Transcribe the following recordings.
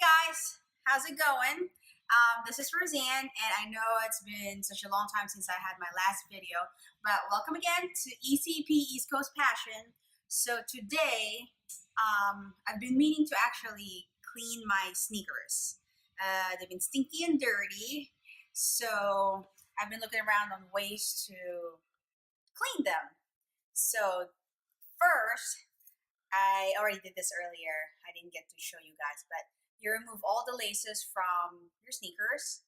guys, how's it going? This is Roseanne, and I know it's been such a long time since I had my last video, but welcome again to ECP East Coast Passion. So today, I've been meaning to actually clean my sneakers. They've been stinky and dirty, so I've been looking around on ways to clean them. So first, I already did this earlier. I didn't get to show you guys, but you remove all the laces from your sneakers,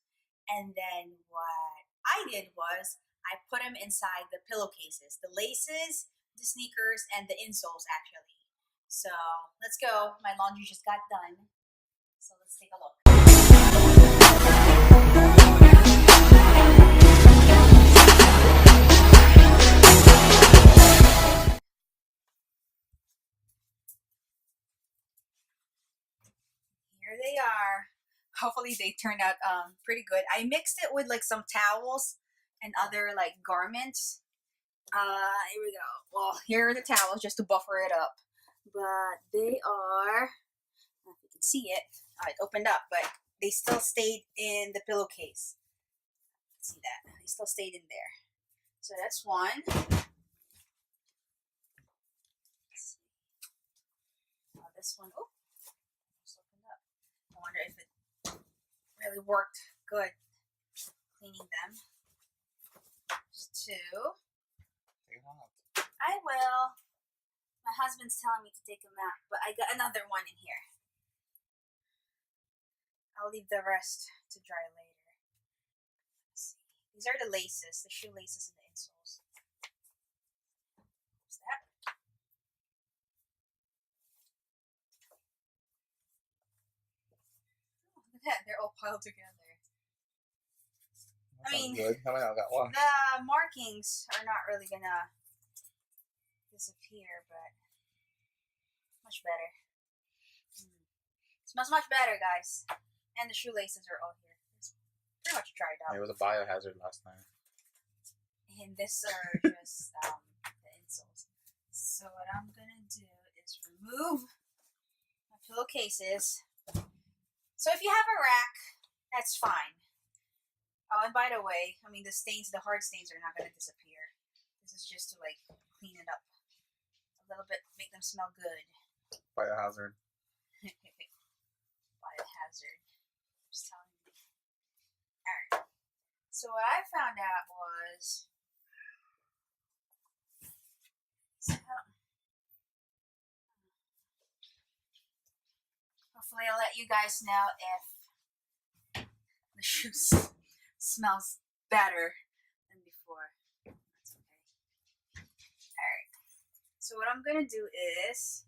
and then what I did was I put them inside the pillowcases, the laces, the sneakers, and the insoles actually. So let's go. My laundry just got done, so let's take a look. Here they are. Hopefully they turned out pretty good. I mixed it with like some towels and other like garments. Here we go. Well, here are the towels just to buffer it up. But they are, I don't know if you can see it. It opened up, but they still stayed in the pillowcase. See that? They still stayed in there. So that's one. This one, oh, just opened up. I wonder if it really worked good cleaning them. There's two. I will. My husband's telling me to take them out, but I got another one in here. I'll leave the rest to dry later. Let's see. These are the laces, the shoe laces and the insoles. What's that? Oh, look at that. They're all piled together. I mean, good. I got one. The markings are not really gonna disappear, but much better. Smells much better, guys. And the shoelaces are all here. It's pretty much dried out. It was a biohazard last time. And this are just the insoles. So what I'm gonna do is remove my pillowcases. So if you have a rack, that's fine. Oh, and by the way, I mean the stains, the hard stains are not gonna disappear. This is just to like clean it up a little bit, make them smell good. Biohazard. Biohazard. Just telling you. Alright. So what I found out was hopefully I'll let you guys know if the shoes smells better than before. That's okay. Alright. So what I'm gonna do is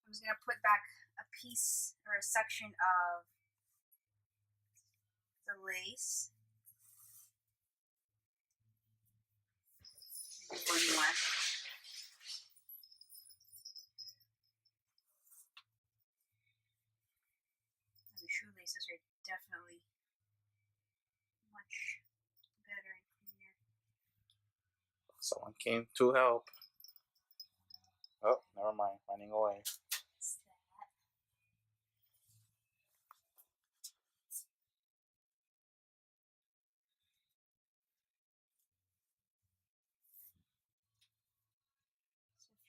I'm just gonna put back a piece or a section of the lace. Maybe one more. And the shoelaces are definitely much better and cleaner. Someone came to help. Oh, never mind. Running away. What's that? So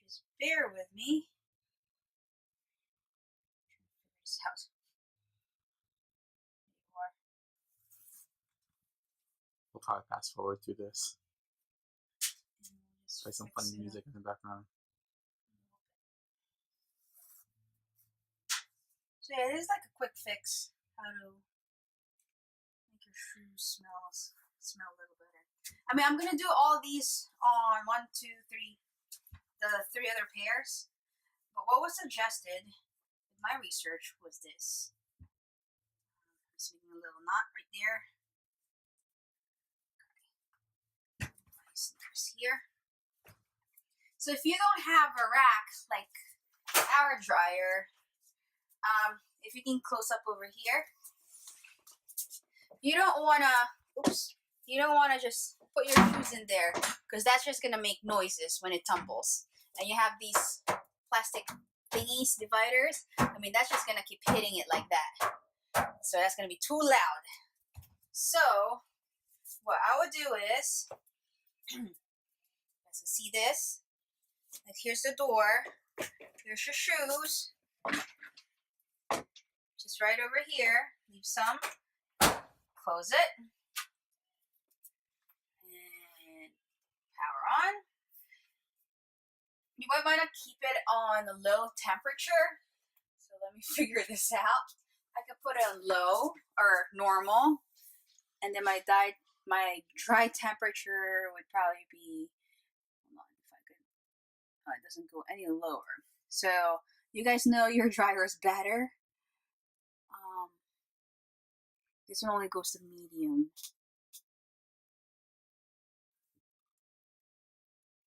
just bear with me. Figure this out. We'll probably fast forward through this. Just Play some fix funny it music up. in the background. So yeah, it is like a quick fix how to make your shoes smell a little better. I mean, I'm gonna do all these on 1, 2, 3, the 3 other pairs. But what was suggested in my research was this. Just making a little knot right there. Okay. My sneakers here. So if you don't have a rack like our dryer, if you can close up over here, you don't wanna just put your shoes in there because that's just gonna make noises when it tumbles. And you have these plastic thingies, dividers, I mean, that's just gonna keep hitting it like that. So that's gonna be too loud. So what I would do is, let's see this. Like, here's the door. Here's your shoes. Just right over here. Leave some. Close it. And power on. You might want to keep it on a low temperature. So let me figure this out. I could put it on low or normal. And then my dry temperature would probably be, hold on, if I could, oh, it doesn't go any lower. So you guys know your dryer is better. This one only goes to medium.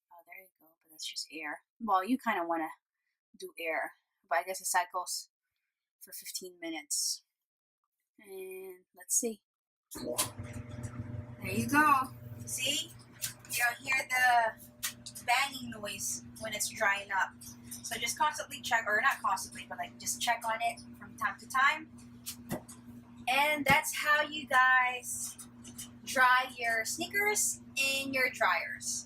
Oh, there you go, but that's just air. Well, you kind of want to do air, but I guess it cycles for 15 minutes. And let's see. There you go. See? You don't hear the banging noise when it's drying up. So just constantly check, or not constantly, but like just check on it from time to time. And that's how you guys dry your sneakers in your dryers.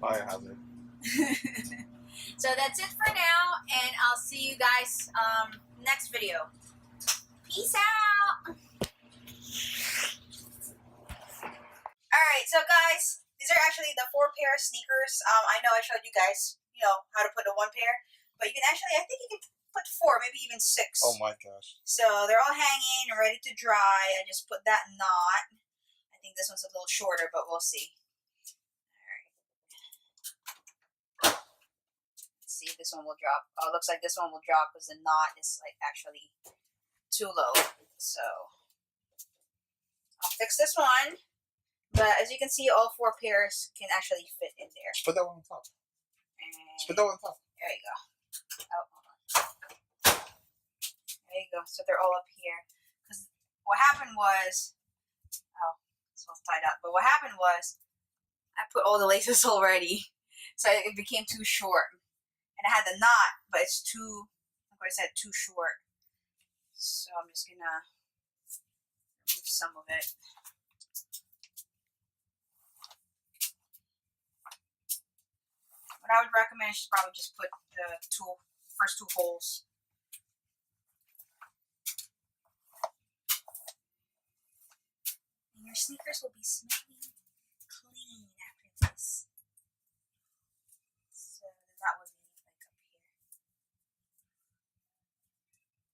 Fire hazard. So that's it for now, and I'll see you guys next video. Peace out. Alright, so guys, these are actually the 4 pair of sneakers. I know I showed you guys, how to put the 1 pair, but you can actually, I think you can put 4, maybe even 6. Oh my gosh. So they're all hanging and ready to dry. I just put that knot. I think this one's a little shorter, but we'll see. Alright. Let's see if this one will drop. Oh, it looks like this one will drop because the knot is like actually too low. So I'll fix this one. But as you can see, all 4 pairs can actually fit in there. Just put that one on top. Just put that one on top. There you go. Oh, hold on. There you go. So they're all up here. Because what happened was, it's all tied up. But what happened was, I put all the laces already, so it became too short. And I had the knot, but it's too, like what I said, too short. So I'm just gonna remove some of it. What I would recommend is probably just put the first 2 holes. And your sneakers will be smelling clean after this. So then that would be like up here.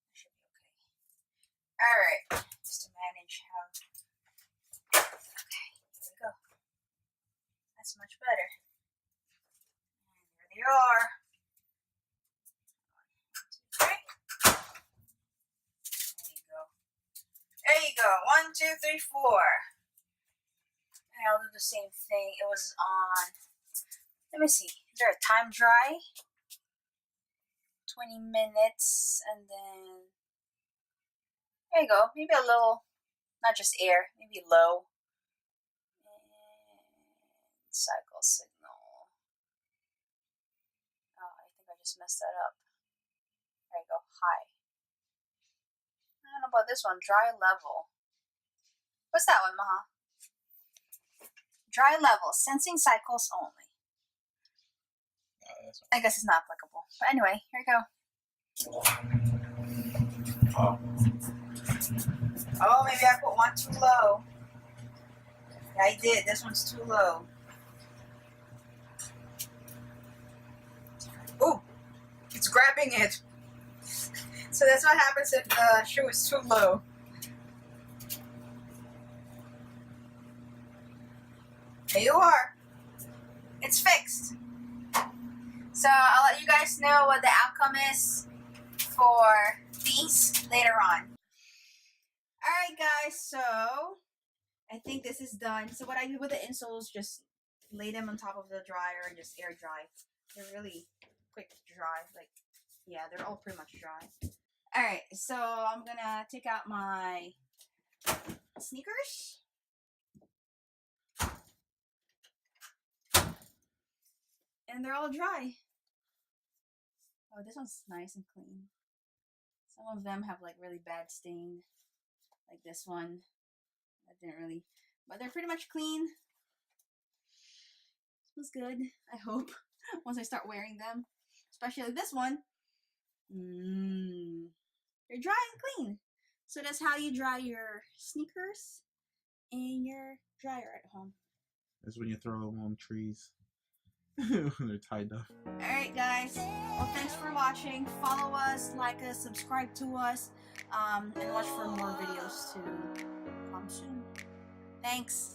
That should be okay. Alright, just to manage how. Okay, there we go. That's much better. There they are. 1, 2, 3. There you go. There you go. 1, 2, 3, 4. And I'll do the same thing. It was on. Let me see. Is there a time dry? 20 minutes, and then there you go. Maybe a little, not just air. Maybe low. And cycle signal. Just messed that up. There you go, high. I don't know about this one, dry level. What's that one, Maha? Dry level, sensing cycles only. I guess it's not applicable. But anyway, here we go. Oh, maybe I put one too low. Yeah, I did. This one's too low. Ooh. It's grabbing it. So that's what happens if the shoe is too low. There you are. It's fixed. So I'll let you guys know what the outcome is for these later on. Alright guys, so I think this is done. So what I do with the insoles, just lay them on top of the dryer and just air dry. They're really quick to dry. Like, yeah, they're all pretty much dry. Alright, so I'm gonna take out my sneakers. and they're all dry. Oh, this one's nice and clean. Some of them have like really bad stain, like this one. That didn't really, but they're pretty much clean. Smells good, I hope, once I start wearing them. Especially like this one. They're dry and clean. So that's how you dry your sneakers in your dryer at home. That's when you throw them on trees. They're tied up. Alright guys, well thanks for watching. Follow us, like us, subscribe to us, and watch for more videos to come soon. Thanks.